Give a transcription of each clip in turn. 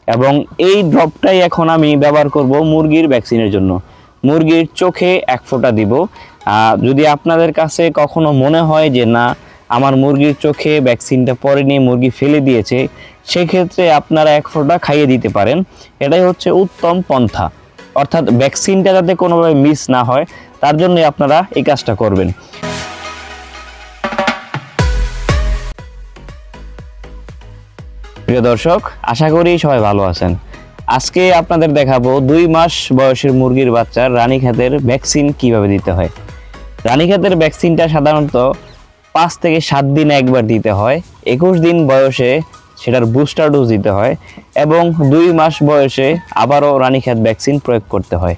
এবং এই ড্রপটাই এখন আমি ব্যবহার করব মুরগির ভ্যাকসিনের জন্য। মুরগির চোখে 1 ফোঁটা দিব। যদি আপনাদের কাছে কখনো মনে হয় যে না আমার মুরগির চোখে ভ্যাকসিনটা পড়েনি, মুরগি ফেলে দিয়েছে, সেক্ষেত্রে আপনারা 1 ফোঁটা খাইয়ে দিতে পারেন। এটাই হচ্ছে উত্তম পন্থা, অর্থাৎ ভ্যাকসিনটা যাতে কোনোভাবে মিস না হয় তার জন্য আপনারা এই কাজটা করবেন। প্রিয় দর্শক, আশা করি সবাই ভালো আছেন। আজকে আপনাদের দেখাবো 2 মাস বয়সের মুরগির বাচ্চার রানীক্ষেতের ভ্যাকসিন কিভাবে দিতে হয়। রানীক্ষেতের ভ্যাকসিনটা সাধারণত 5 থেকে 7 দিনে একবার দিতে হয়। 21 দিন বয়সে সেটার বুস্টার ডোজ দিতে হয় এবং 2 মাস বয়সে আবারও রানীক্ষেত ভ্যাকসিন প্রয়োগ করতে হয়।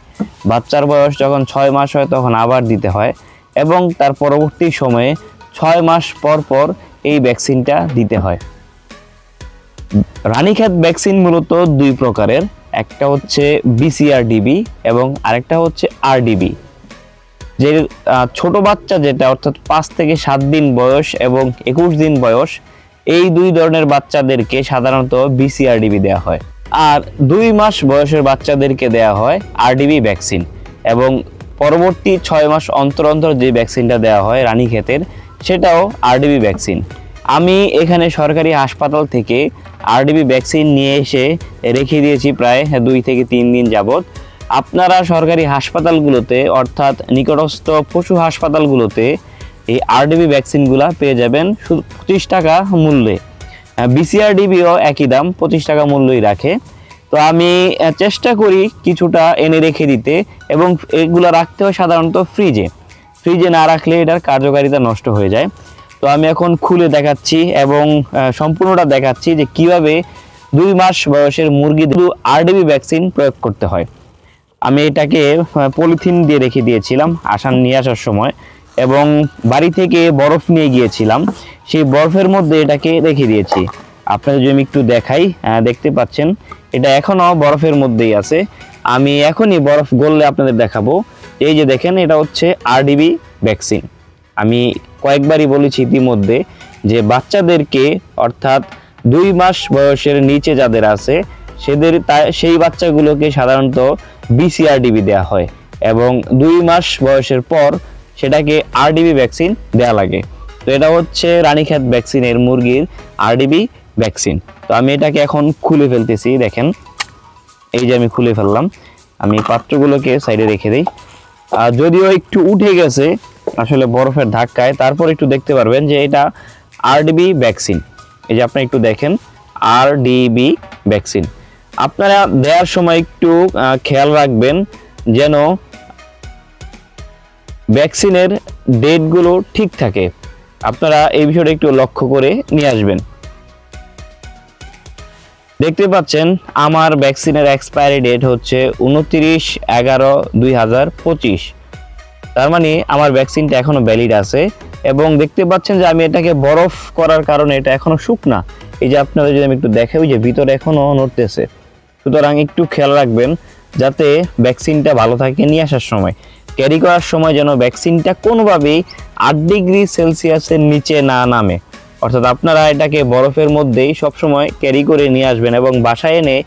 বাচ্চার বয়স যখন 6 মাস হয় তখন আবার দিতে হয় এবং তার পরবর্তী সময়ে 6 মাস পর পর এই ভ্যাকসিনটা দিতে হয়। রানীক্ষেত ভ্যাকসিন মূলত 2 প্রকারের, একটা হচ্ছে BCRDB এবং আরেকটা হচ্ছে RDB। যে ছোট বাচ্চা যেটা অর্থাৎ 5 থেকে 7 দিন বয়স এবং 21 দিন বয়স, এই 2 ধরনের বাচ্চাদেরকে সাধারণত BCRDB দেওয়া হয়। আর 2 মাস বয়সের বাচ্চাদেরকে দেওয়া হয় RDB ভ্যাকসিন এবং পরবর্তী 6 মাস অন্তর অন্তর যে ভ্যাকসিনটা দেওয়া হয় রানীক্ষেতের, সেটাও RDB ভ্যাকসিন। আমি এখানে সরকারি হাসপাতাল থেকে RDB ভ্যাকসিন নিয়ে এসে রেখে দিয়েছি প্রায় 2 থেকে 3 দিন যাবত। আপনারা সরকারি হাসপাতালগুলোতে অর্থাৎ নিকটস্থ পশু হাসপাতালগুলোতে এই RDB ভ্যাকসিনগুলা পেয়ে যাবেন শুধু 25 টাকা মূল্যে। BCRDBও একই দাম, 25 টাকা মূল্যই রাখে। তো আমি চেষ্টা করি কিছুটা এনে রেখে দিতে এবং এগুলো রাখতে হয় সাধারণত ফ্রিজে না রাখলে এটার কার্যকারিতা নষ্ট হয়ে যায়। তো আমি এখন খুলে দেখাচ্ছি এবং সম্পূর্ণটা দেখাচ্ছি যে কিভাবে 2 মাস বয়সের মুরগিদের RDB ভ্যাকসিন প্রয়োগ করতে হয়। আমি এটাকে পলিথিন দিয়ে রেখে দিয়েছিলাম নিয়ে আসার সময় এবং বাড়ি থেকে বরফ নিয়ে গিয়েছিলাম, সেই বরফের মধ্যে এটাকে রেখে দিয়েছি। আপনাদের যদি আমি একটু দেখাই, দেখতে পাচ্ছেন এটা এখনও বরফের মধ্যেই আছে। আমি এখনই বরফ গললে আপনাদের দেখাবো। এই যে দেখেন, এটা হচ্ছে RDB ভ্যাকসিন। আমি কয়েকবারই বলেছি ইতিমধ্যে যে বাচ্চাদেরকে অর্থাৎ 2 মাস বয়সের নিচে যাদের আছে সেই বাচ্চাগুলোকে সাধারণত BCRDB দেওয়া হয় এবং 2 মাস বয়সের পর সেটাকে RDB ভ্যাকসিন দেওয়া লাগে। তো এটা হচ্ছে রানীক্ষেত ভ্যাকসিনের মুরগির RDB ভ্যাকসিন। তো আমি এটাকে এখন খুলে ফেলতেছি। দেখেন, এই যে আমি খুলে ফেললাম। আমি পাত্রগুলোকে সাইডে রেখে দিই। যদিও একটু উঠে গেছে আসলে বরফের ধাক্কায়, তারপর একটু দেখতে পারবেন যে এটা RDB ভ্যাকসিন। এই যে আপনি একটু দেখেন, RDB ভ্যাকসিন। আপনারা দেওয়ার সময় একটু খেয়াল রাখবেন যেন ভ্যাকসিনের ডেটগুলো ঠিক থাকে। আপনারা এই বিষয়টা একটু লক্ষ্য করে নিয়ে আসবেন। দেখতে পাচ্ছেন আমার ভ্যাকসিনের এক্সপায়ারি ডেট হচ্ছে 29/11/2025। তার মানে আমার ভ্যাকসিনটা এখনো ভ্যালিড আছে এবং দেখতে পাচ্ছেন যে আমি এটাকে বরফ করার কারণে এটা এখনো শুকনা। এই যে আপনাদের যদি আমি একটু দেখাই, ওই যে ভিতরে এখনো নড়তেছে। সুতরাং একটু খেয়াল রাখবেন যাতে ভ্যাকসিনটা ভালো থাকে। নিয়ে আসার সময়, ক্যারি করার সময় যেন ভ্যাকসিনটা কোনোভাবেই 8 ডিগ্রি সেলসিয়াসের নিচে না নামে। অর্থাৎ আপনারা এটাকে বরফের মধ্যেই সবসময় ক্যারি করে নিয়ে আসবেন এবং বাসায় এনে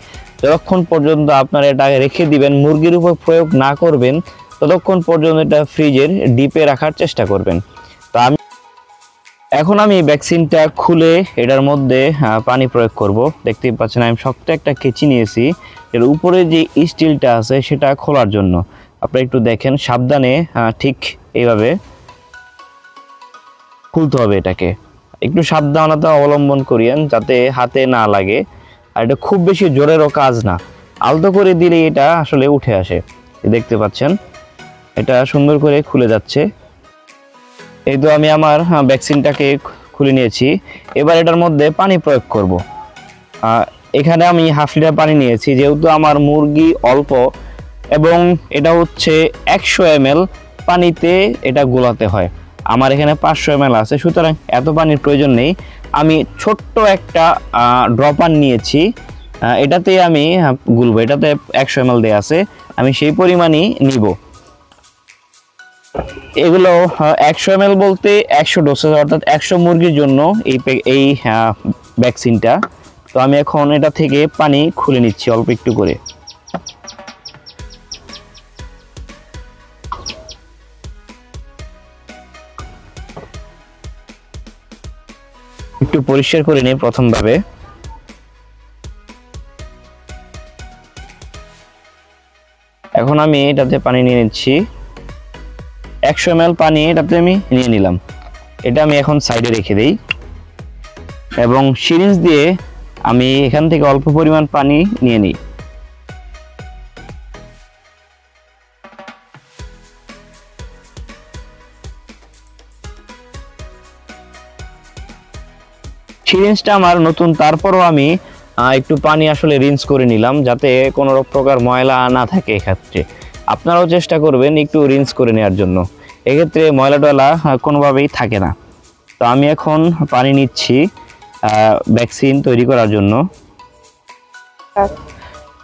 যতক্ষণ পর্যন্ত আপনারা এটা রেখে দিবেন, মুরগির উপর প্রয়োগ না করবেন, ততক্ষণ পর্যন্ত এটা ফ্রিজের ডিপে রাখার চেষ্টা করবেন। তো এখন আমি ভ্যাকসিনটা খুলে এটার মধ্যে পানি প্রয়োগ করব। দেখতেই পাচ্ছেন আমি শক্ত একটা কেচি নিয়েছি, এর উপরে যে স্টিলটা আছে সেটা খোলার জন্য। আপনারা একটু দেখেন, সাবধানে ঠিক এইভাবে খুলতে হবে। এটাকে একটু সাবধানতা অবলম্বন করিয়েন যাতে হাতে না লাগে। আর এটা খুব বেশি জোরেরও কাজ না, আলতো করে দিলে এটা আসলে উঠে আসে। দেখতে পাচ্ছেন এটা সুন্দর করে খুলে যাচ্ছে। এই তো আমি আমার ভ্যাকসিনটাকে খুলে নিয়েছি। এবার এটার মধ্যে পানি প্রয়োগ করব। এখানে আমি 1/2 লিটার পানি নিয়েছি, যেহেতু আমার মুরগি অল্প এবং এটা হচ্ছে 100 ml পানিতে এটা গোলাতে হয়। আমার এখানে 500 ml আছে, সুতরাং এত পানির প্রয়োজন নেই। আমি ছোট্ট একটা ড্রপার নিয়েছি, এটাতে আমি গুলবো। এটাতে 100 ml দেয়া আছে, আমি সেই পরিমাণই নিব। এগুলো 100 ml বলতে 100 ডোসেজ, অর্থাৎ 100 মুরগির জন্য এই ভ্যাকসিনটা। তো আমি এখন এটা থেকে পানি খুলে নিচ্ছি অল্প একটু করে। একটু পরিষ্কার করে নিই প্রথম ভাবে। এখন আমি এটাতে পানি নিয়ে নিচ্ছি, 100 ml পানি এটাতে আমি নিয়ে নিলাম। এটা আমি এখন সাইডে রেখে দেই এবং সিরিঞ্জ দিয়ে আমি এখান থেকে অল্প পরিমাণ পানি নিয়ে নিই। সিরিঞ্জটা আমার নতুন, তারপরও আমি একটু পানি আসলে রিন্স করে নিলাম যাতে কোনো প্রকার ময়লা না থাকে। এক্ষেত্রে আপনারাও চেষ্টা করবেন একটু রিন্স করে নেওয়ার জন্য, এক্ষেত্রে ময়লা টয়লা কোনোভাবেই থাকে না। তো আমি এখন পানি নিচ্ছি ভ্যাকসিন তৈরি করার জন্য।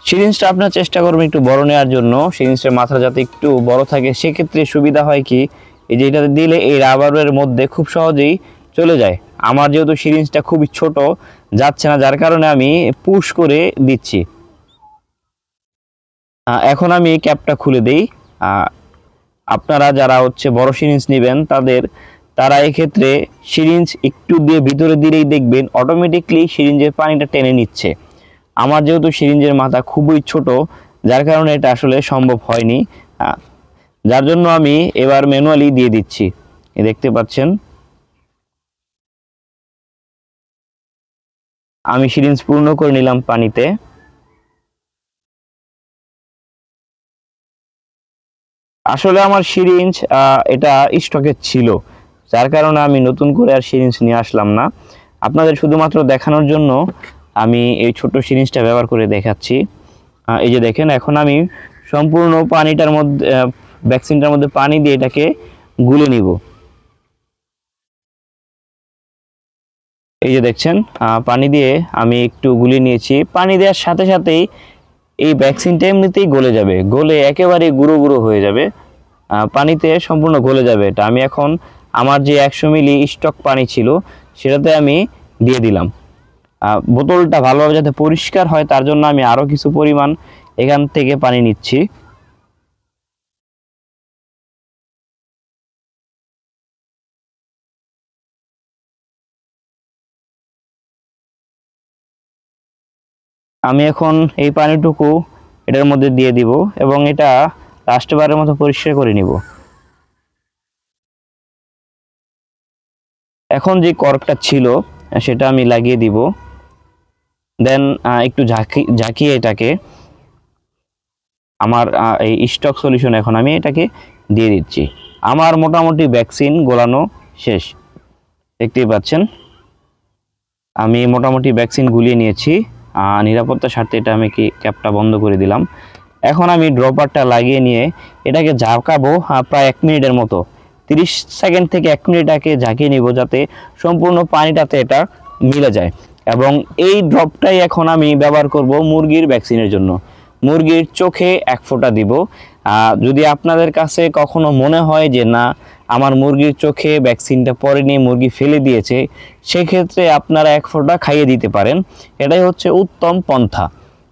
সিরিঞ্জটা আপনার চেষ্টা করবেন একটু বড় নেওয়ার জন্য, সিরিঞ্জের মাথা যাতে একটু বড় থাকে, সেক্ষেত্রে সুবিধা হয় কি এই যে এটাতে দিলে এই রাবারের মধ্যে খুব সহজেই চলে যায়। আমার যেহেতু সিরিঞ্জটা খুবই ছোট, যাচ্ছে না, যার কারণে আমি পুশ করে দিচ্ছি। এখন আমি ক্যাপটা খুলে দেই। আপনারা যারা বড় সিরিঞ্জ নেবেন তারা এক্ষেত্রে সিরিঞ্জ একটু দিয়ে ভিতরে দিলেই দেখবেন অটোমেটিকলি সিরিঞ্জের পানিটা টেনে নিচ্ছে। আমার যেহেতু সিরিঞ্জের মাথা খুবই ছোট, যার কারণে এটা আসলে সম্ভব হয়নি, যার জন্য আমি এবার ম্যানুয়ালি দিয়ে দিচ্ছি। দেখতে পাচ্ছেন আমি সিরিঞ্জ পূর্ণ করে নিলাম পানিতে। আসলে আমার সিরিঞ্জ এটা স্টকে ছিল, যার কারণে আমি নতুন করে আর সিরিঞ্জ নিয়ে আসলাম না। আপনাদের শুধুমাত্র দেখানোর জন্য আমি এই ছোট সিরিঞ্জটা ব্যবহার করে দেখাচ্ছি। এই যে দেখেন, এখন আমি সম্পূর্ণ পানিটার মধ্যে ভ্যাকসিনটার মধ্যে পানি দিয়ে এটাকে গুলে নিব। এই যে দেখছেন পানি দিয়ে আমি একটু গুলিয়ে নিয়েছি। পানি দেওয়ার সাথে সাথেই এই ভ্যাকসিনটা এমনিতেই গলে যাবে, গলে একেবারে গুঁড়ো গুঁড়ো হয়ে যাবে, পানিতে সম্পূর্ণ গলে যাবে। এটা আমি এখন আমার যে 100 মিলি স্টক পানি ছিল সেটাতে আমি দিয়ে দিলাম। বোতলটা ভালোভাবে যাতে পরিষ্কার হয় তার জন্য আমি আরও কিছু পরিমাণ এখান থেকে পানি নিচ্ছি। আমি এখন এই পানিটুকু এটার মধ্যে দিয়ে দিব এবং এটা লাস্টবারের মতো পরিষ্কার করে নিব। এখন যে কর্কটা ছিল সেটা আমি লাগিয়ে দিব, দেন একটু ঝাঁকিয়ে এটাকে আমার এই স্টক সলিউশন এখন আমি এটাকে দিয়ে দিচ্ছি। আমার মোটামুটি ভ্যাকসিন গোলানো শেষ, দেখতেই পাচ্ছেন আমি মোটামুটি ভ্যাকসিন গুলিয়ে নিয়েছি। নিরাপত্তার স্বার্থে এটা আমি ক্যাপটা বন্ধ করে দিলাম। এখন আমি ড্রপারটা লাগিয়ে নিয়ে এটাকে ঝাঁকাবো প্রায় 1 মিনিটের মতো, 30 সেকেন্ড থেকে 1 মিনিট আগে ঝাঁকিয়ে নিব যাতে সম্পূর্ণ পানিটাতে এটা মিলে যায়। এবং এই ড্রপটাই এখন আমি ব্যবহার করব মুরগির ভ্যাকসিনের জন্য। মুরগির চোখে 1 ফোঁটা দিব। যদি আপনাদের কাছে কখনো মনে হয় যে না আমার মুরগির চোখে ভ্যাকসিনটা পড়েনি, মুরগি ফেলে দিয়েছে, সেক্ষেত্রে আপনারা 1 ফোঁটা খাইয়ে দিতে পারেন। এটাই হচ্ছে উত্তম পন্থা,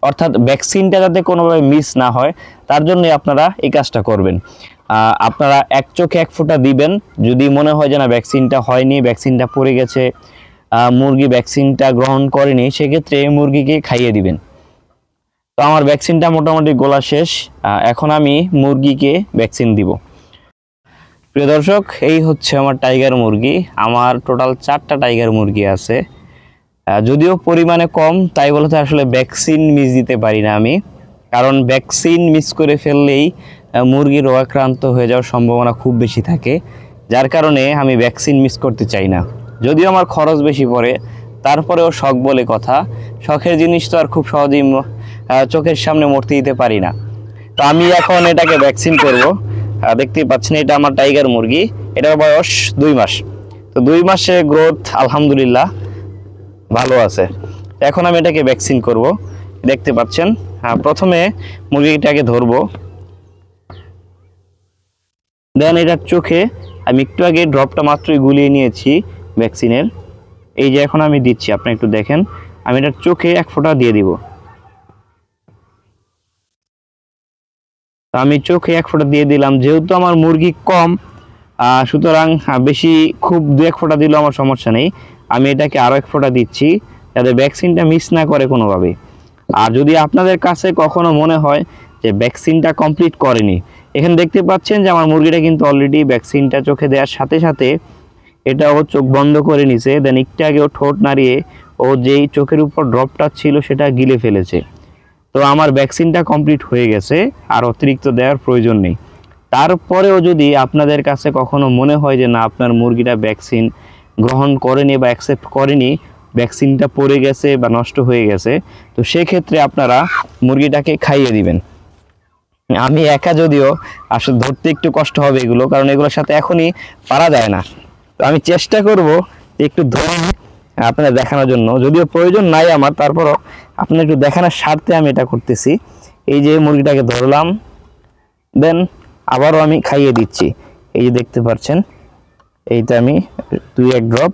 অর্থাৎ ভ্যাকসিনটা যাতে কোনোভাবে মিস না হয় তার জন্য আপনারা এই কাজটা করবেন। আপনারা এক চোখে 1 ফোঁটা দিবেন। যদি মনে হয় যে না ভ্যাকসিনটা হয়নি, ভ্যাকসিনটা পড়ে গেছে, মুরগি ভ্যাকসিনটা গ্রহণ করেনি, সেক্ষেত্রে মুরগিকে খাইয়ে দিবেন। তো আমার ভ্যাকসিনটা মোটামুটি গোলা শেষ, এখন আমি মুরগিকে ভ্যাকসিন দিব। প্রিয় দর্শক, এই হচ্ছে আমার টাইগার মুরগি। আমার টোটাল 4টা টাইগার মুরগি আছে, যদিও পরিমাণে কম, তাই বলতে আসলে ভ্যাকসিন মিস দিতে পারি না আমি, কারণ ভ্যাকসিন মিস করে ফেললেই মুরগি রোগাক্রান্ত হয়ে যাওয়ার সম্ভাবনা খুব বেশি থাকে, যার কারণে আমি ভ্যাকসিন মিস করতে চাই না। যদিও আমার খরচ বেশি পড়ে, তারপরেও শখ বলে কথা, শখের জিনিস তো আর খুব সহজেই চোখের সামনে মরতে দিতে পারি না। তো আমি এখন এটাকে ভ্যাকসিন করব। দেখতেই পাচ্ছেন এটা আমার টাইগার মুরগি, এটার বয়স 2 মাস। তো 2 মাসে গ্রোথ আলহামদুলিল্লাহ ভালো আছে। এখন আমি এটাকে ভ্যাকসিন করব। দেখতে পাচ্ছেন প্রথমে মুরগিটাকে ধরবো, দেন এটার চোখে আমি একটু আগে ড্রপটা মাত্রই গুলিয়ে নিয়েছি ভ্যাকসিনের। এই যে এখন আমি দিচ্ছি, আপনি একটু দেখেন আমি এটার চোখে 1 ফোঁটা দিয়ে দিব। আমি চোখে 1 ফোঁটা দিয়ে দিলাম। যেহেতু আমার মুরগি কম, সুতরাং বেশি খুব 2-1 ফোঁটা দিলেও আমার সমস্যা নেই। আমি এটাকে আরও 1 ফোঁটা দিচ্ছি যাতে ভ্যাকসিনটা মিস না করে কোনোভাবে। আর যদি আপনাদের কাছে কখনো মনে হয় যে ভ্যাকসিনটা কমপ্লিট করেনি, এখানে দেখতে পাচ্ছেন যে আমার মুরগিটা কিন্তু অলরেডি ভ্যাকসিনটা চোখে দেওয়ার সাথে সাথে এটা ও চোখ বন্ধ করে নিছে। দেন একটু আগে ও ঠোঁট নাড়িয়ে ও যেই চোখের উপর ড্রপটা ছিল সেটা গিলে ফেলেছে। তো আমার ভ্যাকসিনটা কমপ্লিট হয়ে গেছে, আর অতিরিক্ত দেওয়ার প্রয়োজন নেই। তারপরেও যদি আপনাদের কাছে কখনো মনে হয় যে না, আপনার মুরগিটা ভ্যাকসিন গ্রহণ করেনি বা অ্যাকসেপ্ট করেনি, ভ্যাকসিনটা পড়ে গেছে বা নষ্ট হয়ে গেছে, তো সেক্ষেত্রে আপনারা মুরগিটাকে খাইয়ে দিবেন। আমি একা যদিও আসলে ধরতে একটু কষ্ট হবে এগুলো, কারণ এগুলোর সাথে এখনই পারা যায় না। তো আমি চেষ্টা করব একটু ধরে আপনাদের দেখানোর জন্য, যদিও প্রয়োজন নাই আমার, তারপরও আপনার একটু দেখানোর স্বার্থে আমি এটা করতেছি। এই যে মুরগিটাকে ধরলাম, দেন আবারও আমি খাইয়ে দিচ্ছি। এই যে দেখতে পাচ্ছেন, এইটা আমি 2-1 ড্রপ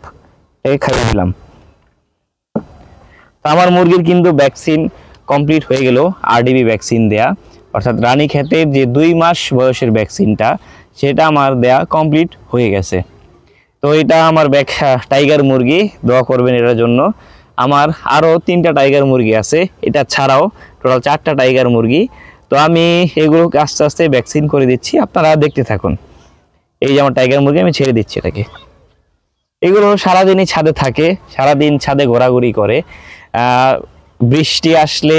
খাইয়ে দিলাম। তো আমার মুরগির কিন্তু ভ্যাকসিন কমপ্লিট হয়ে গেল, আরডিবি ভ্যাকসিন দেয়া, অর্থাৎ রানীক্ষেতের যে 2 মাস বয়সের ভ্যাকসিনটা সেটা আমার দেয়া কমপ্লিট হয়ে গেছে। তো এটা আমার টাইগার মুরগি, দোয়া করবেন এটার জন্য। আমার আরও 3টা টাইগার মুরগি আছে, এটা ছাড়াও টোটাল 4টা টাইগার মুরগি। তো আমি এগুলোকে আস্তে আস্তে ভ্যাকসিন করে দিচ্ছি, আপনারা দেখতে থাকুন। এই যে আমার টাইগার মুরগি, আমি ছেড়ে দিচ্ছি এটাকে। এগুলো সারাদিনই ছাদে থাকে, সারাদিন ছাদে ঘোরাঘুরি করে। বৃষ্টি আসলে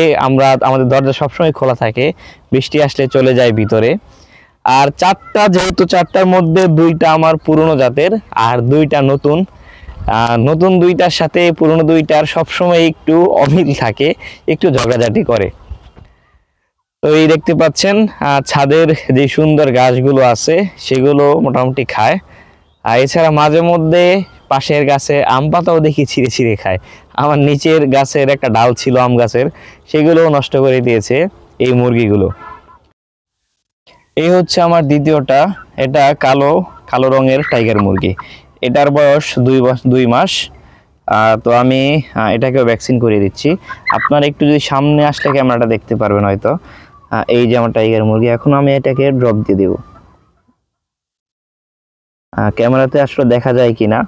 আমাদের দরজা সবসময় খোলা থাকে, বৃষ্টি আসলে চলে যায় ভিতরে। আর 4টা, যেহেতু 4টার মধ্যে 2টা আমার পুরনো জাতের আর 2টা নতুন, নতুন 2টার সাথে পুরনো 2টার সবসময় একটু অমিল থাকে, একটু ঝগড়াঝাটি করে। তো এই দেখতে পাচ্ছেন ছাদের যে সুন্দর গাছগুলো আছে সেগুলো মোটামুটি খায়। আর এছাড়া মাঝে মধ্যে পাশের গাছে আম পাতাও দেখি ছিঁড়ে ছিঁড়ে খায়। আমার নিচের গাছের একটা ডাল ছিল আম গাছের, সেগুলোও নষ্ট করে দিয়েছে এই মুরগিগুলো। এই হচ্ছে আমার দ্বিতীয়টা, এটা কালো কালো রঙের টাইগার মুরগি। এটার বয়স 2 মাস। তো আমি এটাকেও ভ্যাকসিন করিয়ে দিচ্ছি। আপনারা একটু যদি সামনে আসলে ক্যামেরাটা দেখতে পারবেন হয়তো। এই যে আমার টাইগার মুরগি, এখন আমি এটাকে ড্রপ দিয়ে দেব। ক্যামেরাতে আসলে দেখা যায় কিনা,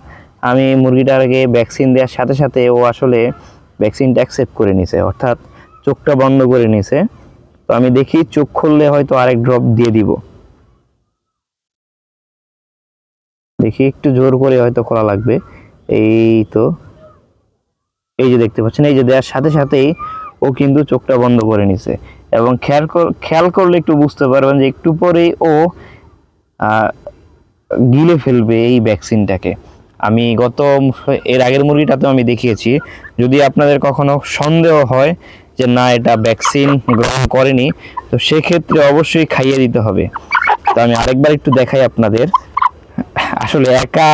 আমি মুরগিটাকে ভ্যাকসিন দেওয়ার সাথে সাথে ও আসলে ভ্যাকসিনটা অ্যাকসেপ্ট করে নিছে, অর্থাৎ চোখটা বন্ধ করে নিছে। তো আমি দেখি চোখ খুললে হয়তো আরেক ড্রপ দিয়ে দিব, দেখি একটু জোর করে হয়তো খোলা লাগবে। এই তো, এই যে দেখতে পাচ্ছেন, এই যে দেওয়ার সাথে সাথেই ও কিন্তু চোখটা বন্ধ করে নিছে। এবং খেয়াল করলে একটু বুঝতে পারবেন যে একটু পরেই ও গিলে ফেলবে এই ভ্যাকসিনটাকে। আমি এর আগের মুরগিটাতেও আমি দেখিয়েছি। যদি আপনাদের কখনো সন্দেহ হয় যে না এটা ভ্যাকসিন গ্রহণ করেনি, তো সেক্ষেত্রে অবশ্যই খাইয়ে দিতে হবে। তো আমি আরেকবার একটু দেখাই আপনাদের। আসলে একা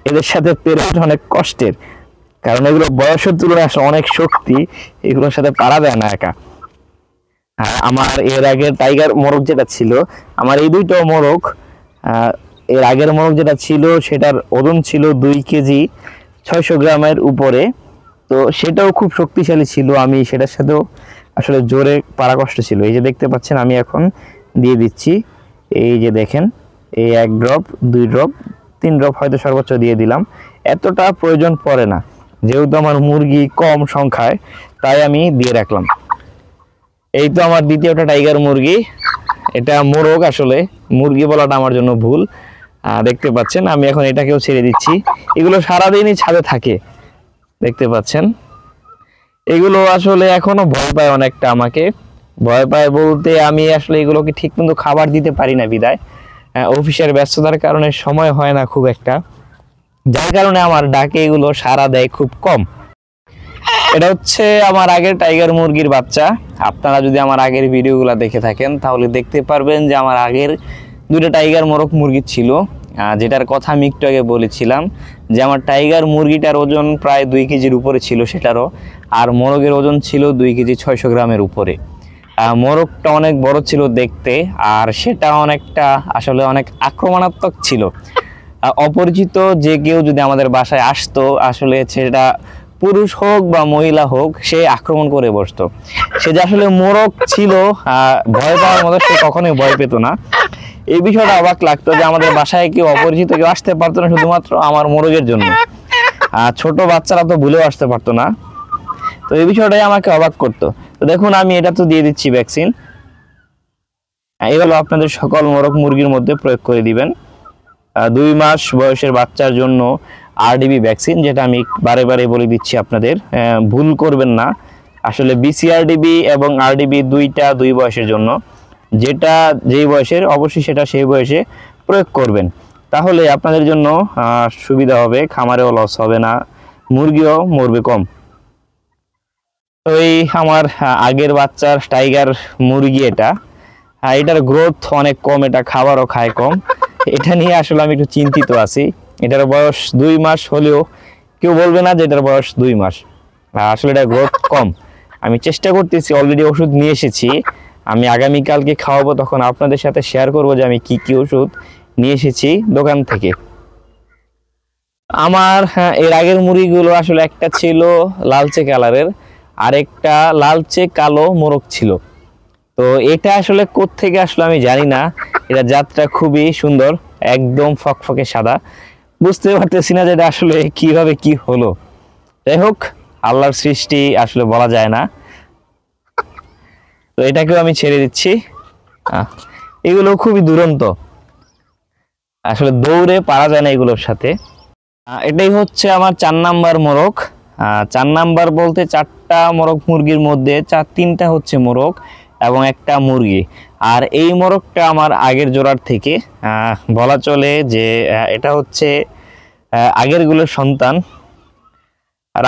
এদের সাথে পেরে অনেক কষ্টের, কারণ এগুলো বয়সের তুলনায় আসলে অনেক শক্তি, এগুলোর সাথে পারা যায় না একা। আমার এর আগের টাইগার মোরগ যেটা ছিল, আমার এই 2টো মোরগ, এর আগের মোরগ যেটা ছিল সেটার ওজন ছিল 2 কেজি 600 গ্রামের উপরে। তো সেটাও খুব শক্তিশালী ছিল, আমি সেটার সাথেও আসলে জোরে পারা কষ্ট ছিল। এই যে দেখতে পাচ্ছেন, আমি এখন দিয়ে দিচ্ছি। এই যে দেখেন, এই 1 ড্রপ 2 ড্রপ 3 ড্রপ হয়তো সর্বোচ্চ দিয়ে দিলাম, এতটা প্রয়োজন পড়ে না। যেহেতু আমার মুরগি কম সংখ্যায়, তাই আমি দিয়ে রাখলাম। এই তো আমার দ্বিতীয়টা টাইগার মুরগি, এটা মোরগ, আসলে মুরগি বলাটা আমার জন্য ভুল। দেখতে পাচ্ছেন, আমি এখন এটাকেও ছেড়ে দিচ্ছি। এগুলো সারাদিনই ছাদে থাকে, দেখতে পাচ্ছেন। এগুলো আসলে এখনো ভয় পায় অনেকটা, আমাকে ভয় পায় বলতে আমি আসলে এগুলোকে ঠিক মতো খাবার দিতে পারি না বিদায়। অফিসের ব্যস্ততার কারণে সময় হয় না খুব একটা, যার কারণে আমার ডাকে এগুলো সাড়া দেয় খুব কম। এটা হচ্ছে আমার আগের টাইগার মুরগির বাচ্চা। আপনারা যদি আমার আগের ভিডিওগুলো দেখে থাকেন তাহলে দেখতে পারবেন যে আমার আগের 2টা টাইগার মোরগ মুরগি ছিল, যেটার কথা আমি একটু আগে বলেছিলাম যে আমার টাইগার মুরগিটার ওজন প্রায় 2 কেজির উপরে ছিল সেটারও, আর মোরগের ওজন ছিল 2 কেজি 600 গ্রামের উপরে। মোরগটা অনেক বড় ছিল দেখতে, আর সেটা অনেকটা আসলে অনেক আক্রমণাত্মক ছিল। অপরিচিত যে কেউ যদি আমাদের বাসায় আসতো, আসলে সেটা পুরুষ হোক বা মহিলা হোক সে আক্রমণ করে বসতো। সে যে আসলে মোরগ ছিল ভয় পাওয়ার মতো, সে কখনোই ভয় পেত না। এই বিষয়টা অবাক লাগতো যে আমাদের বাসায় কেউ অপরিচিত কেউ আসতে পারতো না শুধুমাত্র আমার মোরগের জন্য, ছোট বাচ্চারা তো ভুলেও আসতে পারতো না। তো এই বিষয়টাই আমাকে অবাক করতো। তো দেখুন আমি এটা তো দিয়ে দিচ্ছি ভ্যাকসিন, এগুলো আপনাদের সকল মোরগ মুরগির মধ্যে প্রয়োগ করে দিবেন। 2 মাস বয়সের বাচ্চার জন্য আরডিবি ভ্যাকসিন, যেটা আমি বারে বারে বলে দিচ্ছি আপনাদের, ভুল করবেন না। আসলে বিসিআরডিবি এবং আরডিবি দুইটা 2 বয়সের জন্য, যেটা যেই বয়সের অবশ্যই সেটা সেই বয়সে প্রয়োগ করবেন, তাহলে আপনাদের জন্য সুবিধা হবে, খামারেও লস হবে না, মুরগিও মরবে কম। তো এই আমার আগের বাচ্চার টাইগার মুরগি, এটার গ্রোথ অনেক কম, এটা খাবারও খায় কম। এটা নিয়ে আসলে আমি একটু চিন্তিত আছি। এটার বয়স 2 মাস হলেও কেউ বলবে না যে এটার বয়স 2 মাস, আসলে এটা গ্রোথ কম। আমি চেষ্টা করতেছি, অলরেডি ওষুধ নিয়ে এসেছি, আমি আগামীকালকে খাওয়াবো, তখন আপনাদের সাথে শেয়ার করব যে আমি কি কি ওষুধ নিয়ে এসেছি দোকান থেকে। আমার এর আগের মুরগিগুলো আসলে একটা ছিল লালচে কালারের, আরেকটা লালচে কালো মোরগ ছিল। তো এটা আসলে কোত্থেকে আসলে আমি জানি না, এটা জাতটা খুবই সুন্দর, একদম ফকফকে সাদা। বুঝতে পারতেছি না যে এটা আসলে কিভাবে কি হলো। যাই হোক, আল্লাহর সৃষ্টি আসলে বলা যায় না। তো এটাকেও আমি ছেড়ে দিচ্ছি। এগুলো খুবই দুরন্ত, আসলে দৌড়ে পারা যায় না এগুলোর সাথে। এটাই হচ্ছে আমার 4 নাম্বার মোরগ। 4 নাম্বার বলতে 4টা মোরগ মুরগির মধ্যে 3টা হচ্ছে মোরগ এবং একটা মুরগি। আর এই মোরগটা আমার আগের জোড়ার থেকে, বলা চলে যে এটা হচ্ছে আগেরগুলোর সন্তান। আর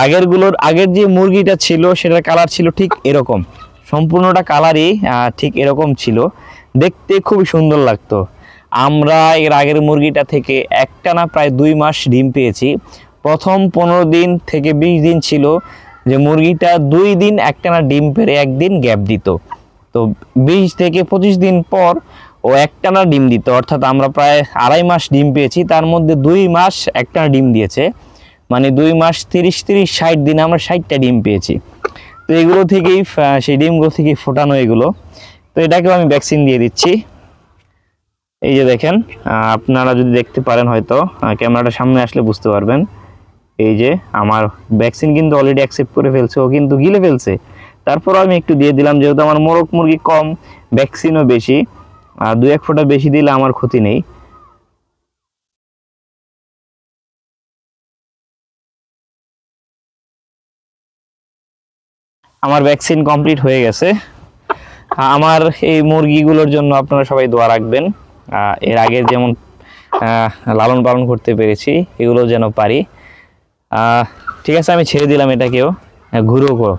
আগের যে মুরগিটা ছিল সেটার কালার ছিল ঠিক এরকম, সম্পূর্ণটা কালারই ঠিক এরকম ছিল, দেখতে খুবই সুন্দর লাগতো। আমরা এর আগের মুরগিটা থেকে একটানা প্রায় 2 মাস ডিম পেয়েছি। প্রথম 15 দিন থেকে 20 দিন ছিল যে মুরগিটা 2 দিন একটানা ডিম পেড়ে 1 দিন গ্যাপ দিত। তো 20 থেকে 25 দিন পর ও একটানা ডিম দিত, অর্থাৎ আমরা প্রায় 2.5 মাস ডিম পেয়েছি, তার মধ্যে 2 মাস একটানা ডিম দিয়েছে, মানে 2 মাস 30-60 দিন আমরা 60টা ডিম পেয়েছি। তো এগুলো থেকেই, সেই ডিমগুলো থেকেই ফোটানো এগুলো। তো এটাকেও আমি ভ্যাকসিন দিয়ে দিচ্ছি। এই যে দেখেন, আপনারা যদি দেখতে পারেন, হয়তো ক্যামেরাটা সামনে আসলে বুঝতে পারবেন, এই যে আমার ভ্যাকসিন কিন্তু অলরেডি অ্যাকসেপ্ট করে ফেলছে, ও কিন্তু গিলে ফেলছে। তারপর আমি একটু দিয়ে দিলাম, যেহেতু আমার মোরগ মুরগি কম, ভ্যাকসিনও বেশি, 2-1 ফোঁটা বেশি দিলে আমার ক্ষতি নেই। আমার ভ্যাকসিন কমপ্লিট হয়ে গেছে। আমার এই মুরগিগুলোর জন্য আপনারা সবাই দোয়া রাখবেন, এর আগের যেমন লালন পালন করতে পেরেছি এগুলো যেন পারি। ঠিক আছে, আমি ছেড়ে দিলাম এটাকেও, ঘুরেও করো।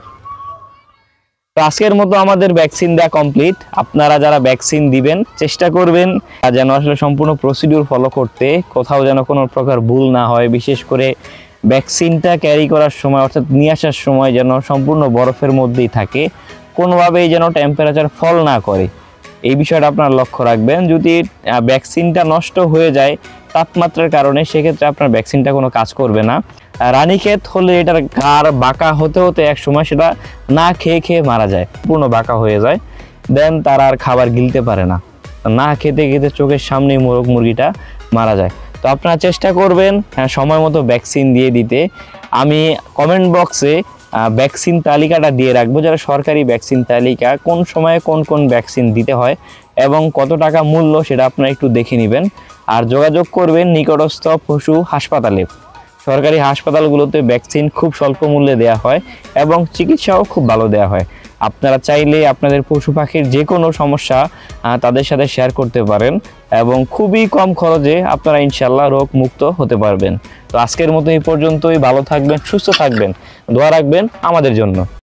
তো আজকের মতো আমাদের ভ্যাকসিন দেওয়া কমপ্লিট। আপনারা যারা ভ্যাকসিন দিবেন চেষ্টা করবেন যেন আসলে সম্পূর্ণ প্রসিডিউর ফলো করতে, কোথাও যেন কোনো প্রকার ভুল না হয়। বিশেষ করে ভ্যাকসিনটা ক্যারি করার সময়, অর্থাৎ নিয়ে আসার সময় যেন সম্পূর্ণ বরফের মধ্যেই থাকে, কোনোভাবেই যেন টেম্পারেচার ফল না করে, এই বিষয়টা আপনারা লক্ষ্য রাখবেন। যদি ভ্যাকসিনটা নষ্ট হয়ে যায় তাপমাত্রার কারণে, সেক্ষেত্রে আপনার ভ্যাকসিনটা কোনো কাজ করবে না। রানীক্ষেত হলে এটার গার বাঁকা হতে হতে এক সময় সেটা না খেয়ে খেয়ে মারা যায়, পূর্ণ বাঁকা হয়ে যায়, দেন তারা আর খাবার গিলতে পারে না, না খেতে খেতে চোখের সামনেই মোরগ মুরগিটা মারা যায়। তো আপনারা চেষ্টা করবেন সময় মতো ভ্যাকসিন দিয়ে দিতে। আমি কমেন্ট বক্সে ভ্যাকসিন তালিকাটা দিয়ে রাখবো, যারা সরকারি ভ্যাকসিন তালিকা, কোন সময়ে কোন কোন ভ্যাকসিন দিতে হয় এবং কত টাকা মূল্য সেটা আপনারা একটু দেখে নেবেন। আর যোগাযোগ করবেন নিকটস্থ পশু হাসপাতালে। সরকারি হাসপাতালগুলোতে ভ্যাকসিন খুব স্বল্প মূল্যে দেওয়া হয় এবং চিকিৎসাও খুব ভালো দেওয়া হয়। আপনারা চাইলে আপনাদের পশু পাখির যে কোনো সমস্যা তাদের সাথে শেয়ার করতে পারেন এবং খুবই কম খরচে আপনারা ইনশাল্লাহ রোগ মুক্ত হতে পারবেন। তো আজকের মতো এই পর্যন্তই। ভালো থাকবেন, সুস্থ থাকবেন, দোয়া রাখবেন আমাদের জন্য।